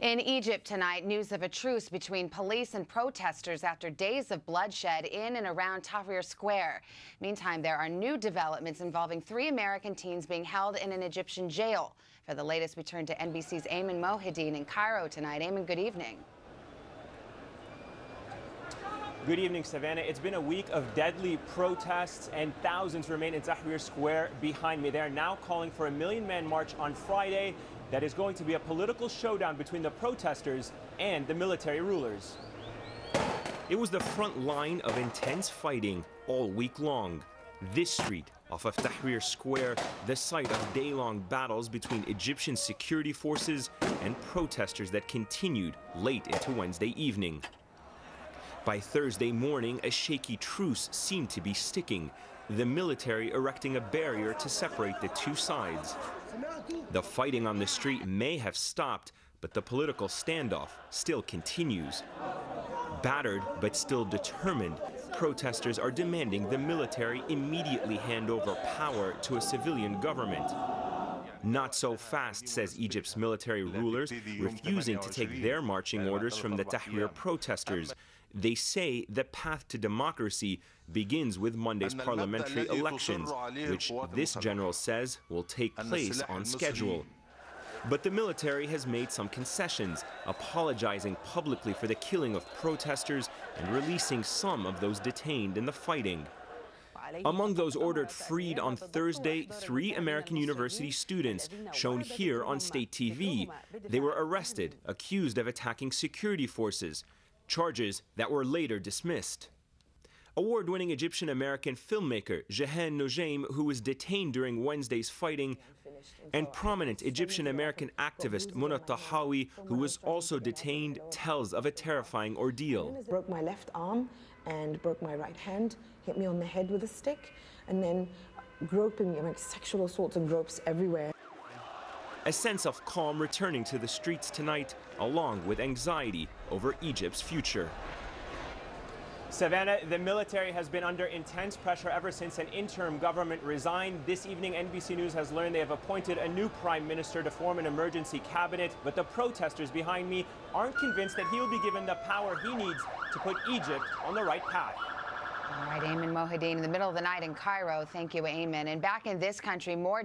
In Egypt tonight, news of a truce between police and protesters after days of bloodshed in and around Tahrir Square. Meantime, there are new developments involving 3 American teens being held in an Egyptian jail. For the latest, we turn to NBC's Ayman Mohyeldin in Cairo tonight. Ayman, good evening. Good evening, Savannah. It's been a week of deadly protests and thousands remain in Tahrir Square behind me. They are now calling for a million-man march on Friday that is going to be a political showdown between the protesters and the military rulers. It was the front line of intense fighting all week long. This street off of Tahrir Square, the site of day-long battles between Egyptian security forces and protesters that continued late into Wednesday evening. By Thursday morning, a shaky truce seemed to be sticking, the military erecting a barrier to separate the two sides. The fighting on the street may have stopped, but the political standoff still continues. Battered but still determined, protesters are demanding the military immediately hand over power to a civilian government. Not so fast, says Egypt's military rulers, refusing to take their marching orders from the Tahrir protesters. They say the path to democracy begins with Monday's parliamentary elections, which this general says will take place on schedule. But the military has made some concessions, apologizing publicly for the killing of protesters and releasing some of those detained in the fighting. Among those ordered freed on Thursday, 3 American university students, shown here on state TV. They were arrested, accused of attacking security forces, charges that were later dismissed. Award-winning Egyptian-American filmmaker Jehan Noujaim, who was detained during Wednesday's fighting, and prominent Egyptian-American activist Mona Tahawi, who was also detained, tells of a terrifying ordeal. Broke my left arm and broke my right hand, hit me on the head with a stick, and then groping me, like sexual assaults and gropes everywhere. A sense of calm returning to the streets tonight, along with anxiety over Egypt's future. Savannah, the military has been under intense pressure ever since an interim government resigned. This evening, NBC News has learned they have appointed a new prime minister to form an emergency cabinet, but the protesters behind me aren't convinced that he will be given the power he needs to put Egypt on the right path. All right, Ayman Mohyeldin in the middle of the night in Cairo. Thank you, Ayman. And back in this country, more